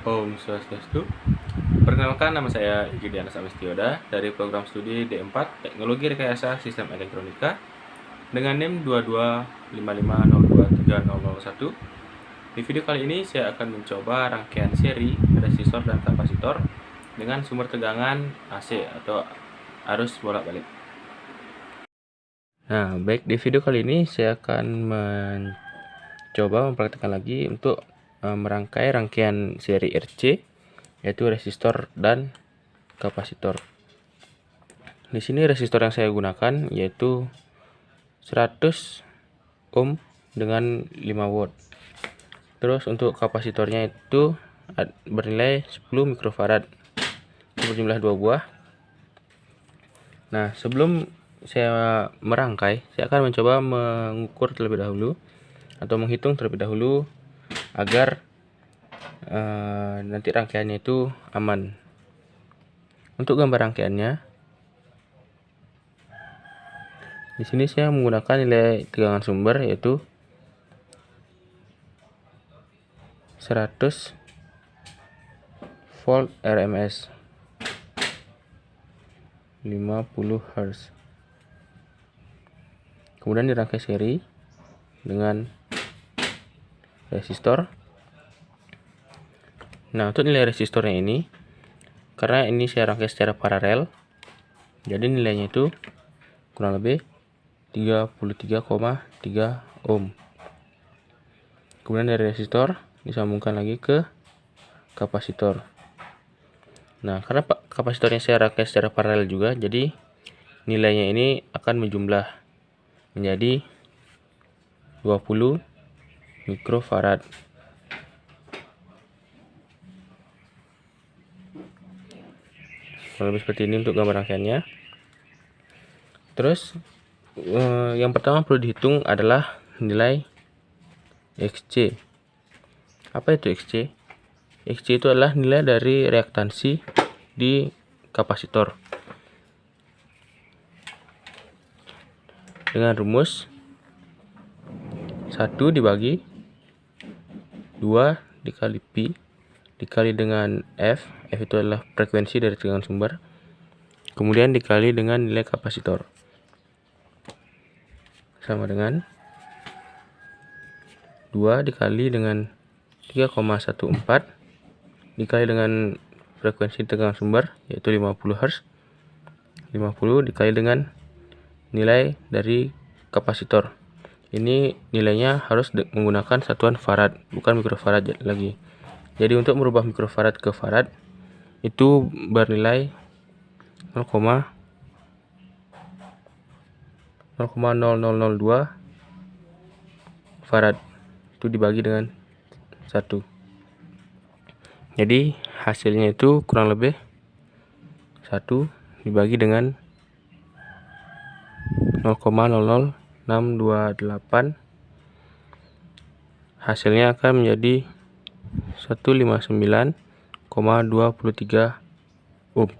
Om Swastiastu. Perkenalkan, nama saya Igi Dianas Amistioda dari program studi D4 Teknologi Rekayasa Sistem Elektronika dengan NIM 2255023001. Di video kali ini saya akan mencoba rangkaian seri resistor dan kapasitor dengan sumber tegangan AC atau arus bolak-balik. Nah, baik, di video kali ini saya akan mencoba mempraktikkan lagi untuk merangkai rangkaian seri RC, yaitu resistor dan kapasitor. Di sini resistor yang saya gunakan yaitu 100 ohm dengan 5 watt. Terus untuk kapasitornya itu bernilai 10 mikrofarad berjumlah 2 buah. Nah, sebelum saya merangkai, saya akan mencoba mengukur terlebih dahulu atau menghitung terlebih dahulu agar nanti rangkaiannya itu aman. Untuk gambar rangkaiannya, di sini saya menggunakan nilai tegangan sumber yaitu 100 volt RMS 50 Hz. Kemudian dirangkai seri dengan resistor. Nah, untuk nilai resistornya ini, karena ini saya rangkai secara paralel, jadi nilainya itu kurang lebih 33,3 ohm. Kemudian dari resistor disambungkan lagi ke kapasitor. Nah, karena kapasitornya saya rangkai secara paralel juga, jadi nilainya ini akan menjumlah menjadi 20 mikrofarad. Kurang lebih seperti ini untuk gambar rangkaiannya. Terus yang pertama perlu dihitung adalah nilai Xc. Apa itu Xc? Xc itu adalah nilai dari reaktansi di kapasitor. Dengan rumus 1 dibagi 2 dikali pi dikali dengan F itu adalah frekuensi dari tegangan sumber, kemudian dikali dengan nilai kapasitor, sama dengan 2 dikali dengan 3,14 dikali dengan frekuensi tegangan sumber yaitu 50 Hz, 50 dikali dengan nilai dari kapasitor. Ini nilainya harus menggunakan satuan farad, bukan mikrofarad lagi. Jadi untuk merubah mikrofarad ke farad itu bernilai 0,0002 farad. Itu dibagi dengan 1. Jadi hasilnya itu kurang lebih 1 dibagi dengan 0,00628. Hasilnya akan menjadi 159,23 ohm.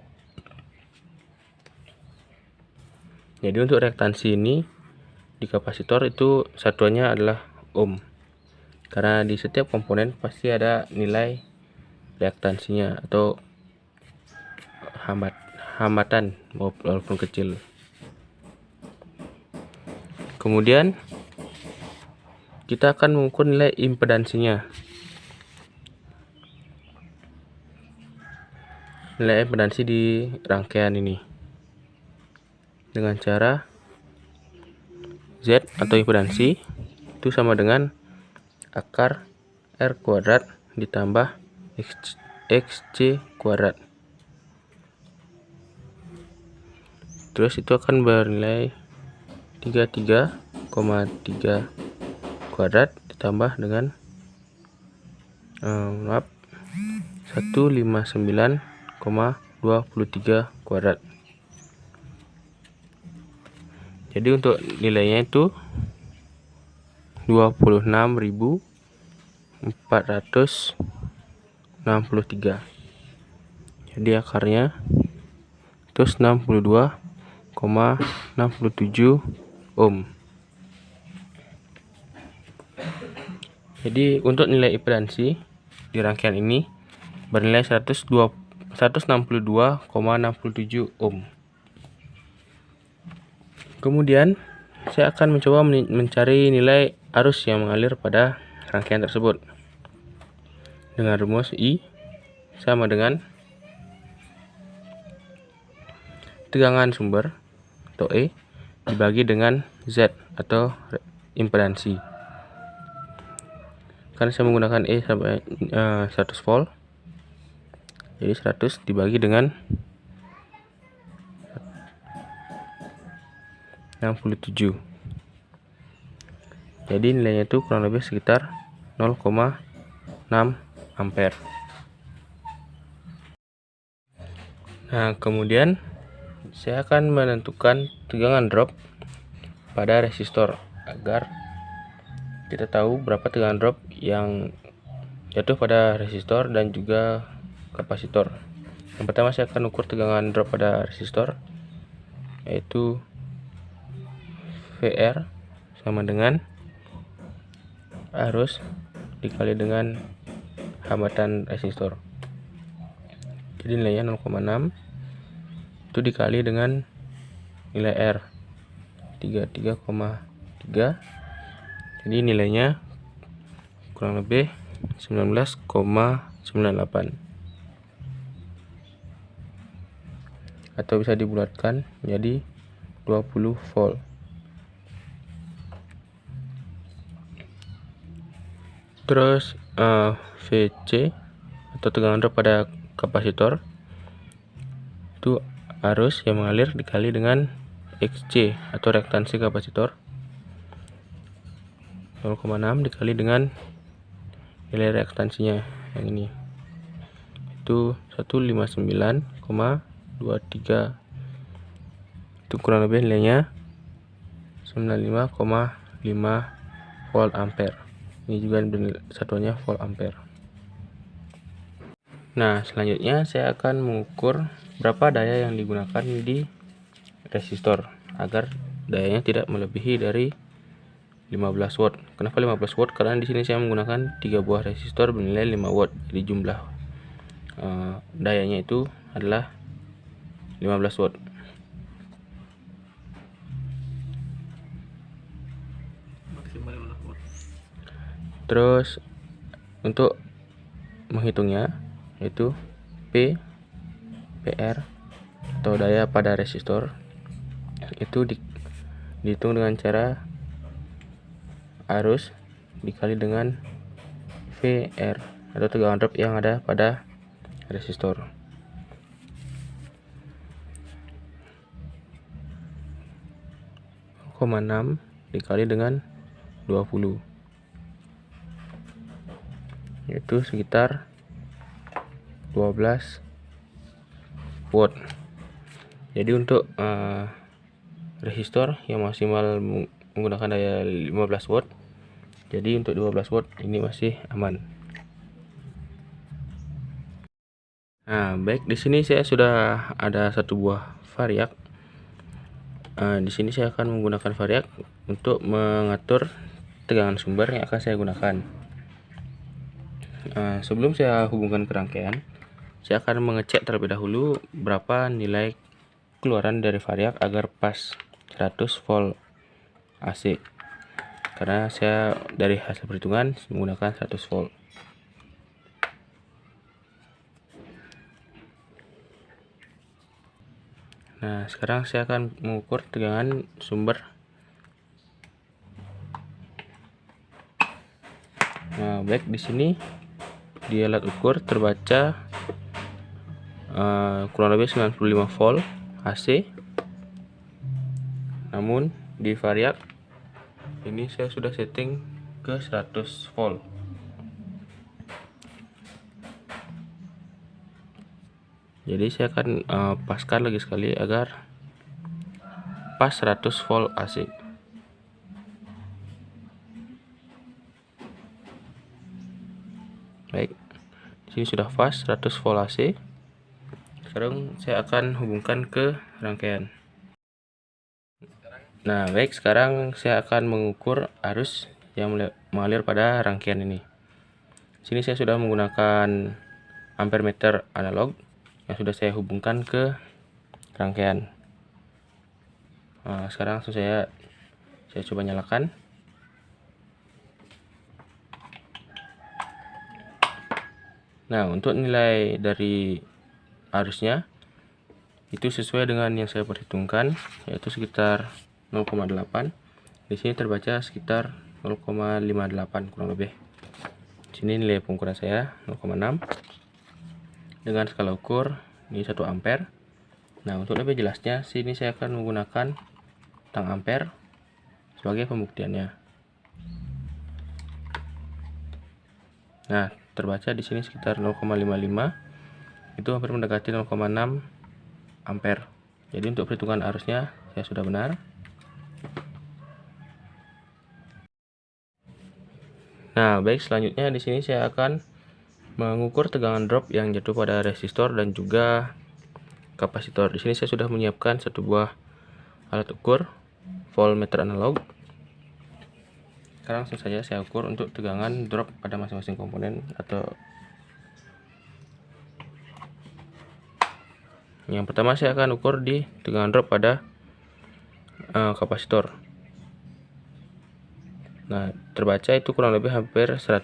Jadi untuk reaktansi ini di kapasitor itu satuannya adalah ohm. Karena di setiap komponen pasti ada nilai reaktansinya atau hambatan walaupun kecil. Kemudian kita akan mengukur nilai impedansinya. Nilai impedansi di rangkaian ini dengan cara Z atau impedansi itu sama dengan akar R kuadrat ditambah XC kuadrat. Terus itu akan bernilai 33,3 kuadrat ditambah dengan 159,23 kuadrat. Jadi untuk nilainya itu 26.463. Jadi akarnya terus 62,67 ohm. Jadi untuk nilai impedansi di rangkaian ini bernilai 162,67 ohm. Kemudian saya akan mencoba mencari nilai arus yang mengalir pada rangkaian tersebut dengan rumus I sama dengan tegangan sumber atau E dibagi dengan Z atau impedansi. Karena saya menggunakan E sampai 100 volt, jadi 100 dibagi dengan 67. Jadi nilainya itu kurang lebih sekitar 0,6 ampere. Nah, kemudian saya akan menentukan tegangan drop pada resistor agar kita tahu berapa tegangan drop yang jatuh pada resistor dan juga kapasitor. Yang pertama saya akan ukur tegangan drop pada resistor, yaitu VR sama dengan arus dikali dengan hambatan resistor. Jadi nilainya 0,6 itu dikali dengan nilai R 33,3, jadi nilainya kurang lebih 19,98, atau bisa dibulatkan menjadi 20 volt. Terus VC atau tegangan drop pada kapasitor itu arus yang mengalir dikali dengan XC atau reaktansi kapasitor, 0,6 dikali dengan nilai reaktansinya yang ini, itu 159,23, itu kurang lebih nilainya 95,5 volt ampere. Ini juga satuannya volt ampere. Nah, selanjutnya saya akan mengukur berapa daya yang digunakan di resistor agar dayanya tidak melebihi dari 15 watt. Kenapa 15 watt? Karena di sini saya menggunakan 3 buah resistor bernilai 5 watt. Jadi jumlah dayanya itu adalah 15 watt. Terus untuk menghitungnya yaitu PR atau daya pada resistor itu dihitung dengan cara arus dikali dengan VR atau tegangan drop yang ada pada resistor. (6) dikali dengan 20, yaitu sekitar 12 watt. Jadi untuk resistor yang maksimal menggunakan daya 15 watt, jadi untuk 12 watt ini masih aman. Nah, baik, di sini saya sudah ada satu buah variak. Di sini saya akan menggunakan variak untuk mengatur tegangan sumber yang akan saya gunakan. Sebelum saya hubungkan ke rangkaian, saya akan mengecek terlebih dahulu berapa nilai keluaran dari variak agar pas 100 volt AC, karena saya dari hasil perhitungan menggunakan 100 volt. Nah, sekarang saya akan mengukur tegangan sumber. Nah, baik, di sini di alat ukur terbaca kurang lebih 95 volt AC. Namun di variak ini saya sudah setting ke 100 volt. Jadi saya akan paskan lagi sekali agar pas 100 volt AC. Baik, di sini sudah pas 100 volt AC. Sekarang saya akan hubungkan ke rangkaian. Nah, baik, sekarang saya akan mengukur arus yang mengalir pada rangkaian ini. Sini saya sudah menggunakan ampere meter analog yang sudah saya hubungkan ke rangkaian. Nah, sekarang langsung saya coba nyalakan. Nah, untuk nilai dari arusnya itu sesuai dengan yang saya perhitungkan, yaitu sekitar 0,8. Di sini terbaca sekitar 0,58 kurang lebih. Sini nilai pengukuran saya 0,6 dengan skala ukur ini 1 ampere. Nah, untuk lebih jelasnya sini saya akan menggunakan tang ampere sebagai pembuktiannya. Nah, terbaca di sini sekitar 0,55. Itu hampir mendekati 0,6 ampere. Jadi untuk perhitungan arusnya saya sudah benar. Nah, baik, selanjutnya di sini saya akan mengukur tegangan drop yang jatuh pada resistor dan juga kapasitor. Di sini saya sudah menyiapkan satu buah alat ukur voltmeter analog. Sekarang langsung saja saya ukur untuk tegangan drop pada masing-masing komponen. Atau yang pertama saya akan ukur di tegangan drop pada kapasitor. Nah, terbaca itu kurang lebih hampir 100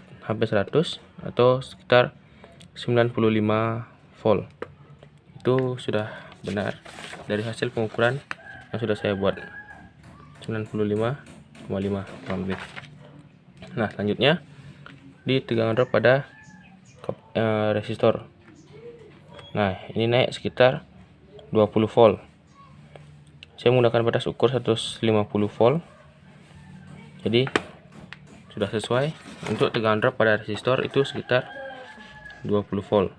atau sekitar 95 volt. Itu sudah benar dari hasil pengukuran yang sudah saya buat, 95,5 kurang lebih. Nah, selanjutnya di tegangan drop pada resistor. Nah, ini naik sekitar 20 volt. Saya menggunakan batas ukur 150 volt. Jadi sudah sesuai. Untuk tegangan drop pada resistor itu sekitar 20 volt.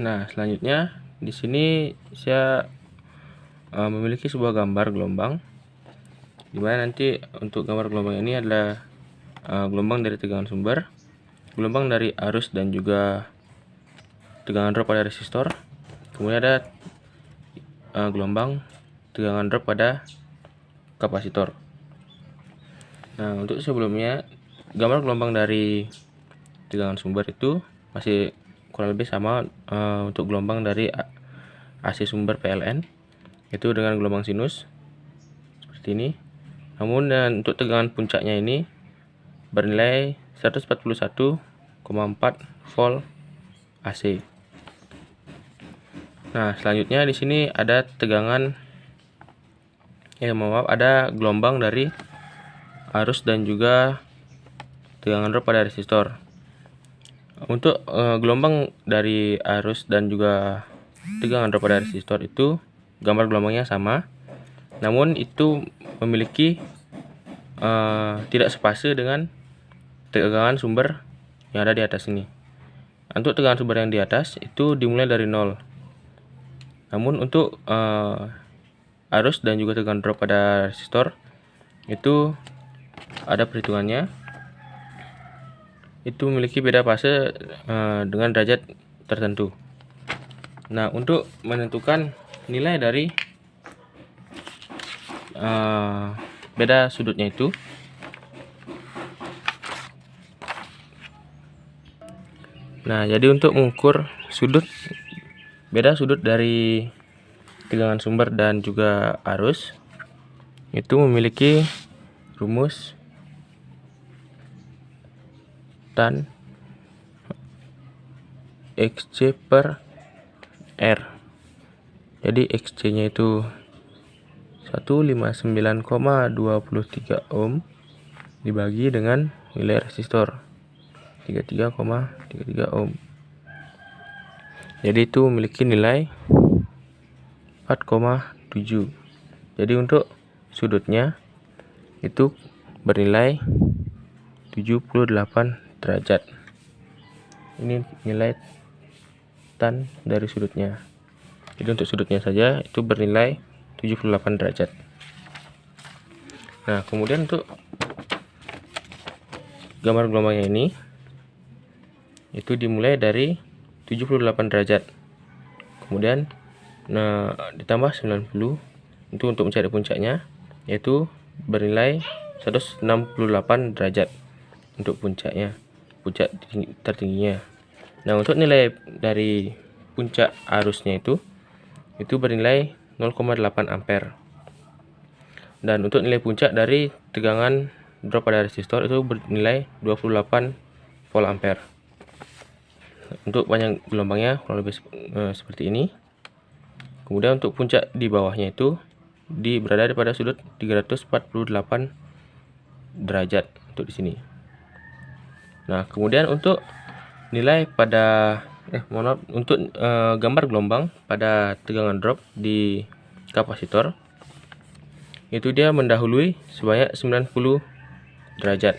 Nah, selanjutnya di sini saya memiliki sebuah gambar gelombang, dimana nanti untuk gambar gelombang ini adalah gelombang dari tegangan sumber, gelombang dari arus dan juga tegangan drop pada resistor. Kemudian ada gelombang tegangan drop pada kapasitor. Nah, untuk sebelumnya gambar gelombang dari tegangan sumber itu masih kurang lebih sama untuk gelombang dari AC sumber PLN, itu dengan gelombang sinus seperti ini. Namun untuk tegangan puncaknya ini bernilai 141,4 volt AC. Nah, selanjutnya di sini ada tegangan ada gelombang dari arus dan juga tegangan drop pada resistor. Untuk gelombang dari arus dan juga tegangan drop pada resistor itu gambar gelombangnya sama, namun itu memiliki tidak sepase dengan tegangan sumber yang ada di atas ini. Untuk tegangan sumber yang di atas itu dimulai dari 0. Namun untuk arus dan juga tegangan drop pada resistor itu ada perhitungannya. Itu memiliki beda fase dengan derajat tertentu. Nah, untuk menentukan nilai dari beda sudutnya itu, nah, jadi untuk mengukur beda sudut dari tegangan sumber dan juga arus itu memiliki rumus tan XC per R. Jadi XC nya itu 159,23 ohm dibagi dengan nilai resistor 33,33 ohm. Jadi itu memiliki nilai 4,7. Jadi untuk sudutnya itu bernilai 78 derajat. Ini nilai tan dari sudutnya. Jadi untuk sudutnya saja itu bernilai 78 derajat. Nah, kemudian untuk gambar gelombangnya ini itu dimulai dari 78 derajat. Kemudian ditambah 90 itu untuk mencari puncaknya, yaitu bernilai 168 derajat. untuk puncak tertingginya. Nah, untuk nilai dari puncak arusnya itu bernilai 0,8 ampere. Dan untuk nilai puncak dari tegangan drop pada resistor itu bernilai 28 volt ampere. Untuk panjang gelombangnya kurang lebih seperti ini. Kemudian untuk puncak di bawahnya itu berada pada sudut 348 derajat untuk di sini. Nah, kemudian untuk nilai pada untuk gambar gelombang pada tegangan drop di kapasitor itu dia mendahului sebanyak 90 derajat.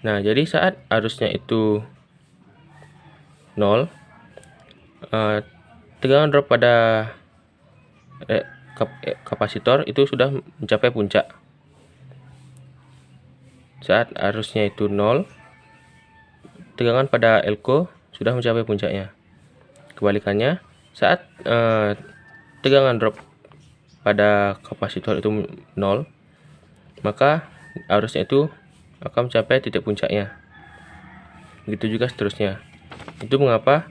Nah, jadi saat arusnya itu 0, tegangan drop pada kapasitor itu sudah mencapai puncak. Saat arusnya itu 0, tegangan pada elko sudah mencapai puncaknya. Kebalikannya, saat tegangan drop pada kapasitor itu 0, maka arusnya itu akan mencapai titik puncaknya. Begitu juga seterusnya. Itu mengapa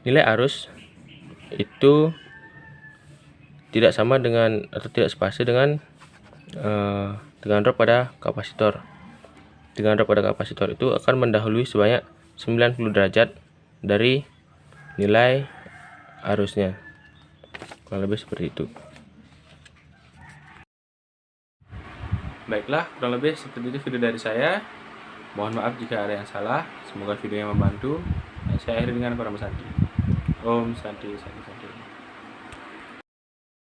nilai arus itu tidak sama dengan atau tidak sepase dengan tegangan drop pada kapasitor. Tegangan drop pada kapasitor itu akan mendahului sebanyak 90 derajat dari nilai arusnya. Kurang lebih seperti itu. Baiklah, kurang lebih seperti itu video dari saya. Mohon maaf jika ada yang salah. Semoga videonya membantu. Saya akhiri dengan Parama Santi. Om Santi Santi.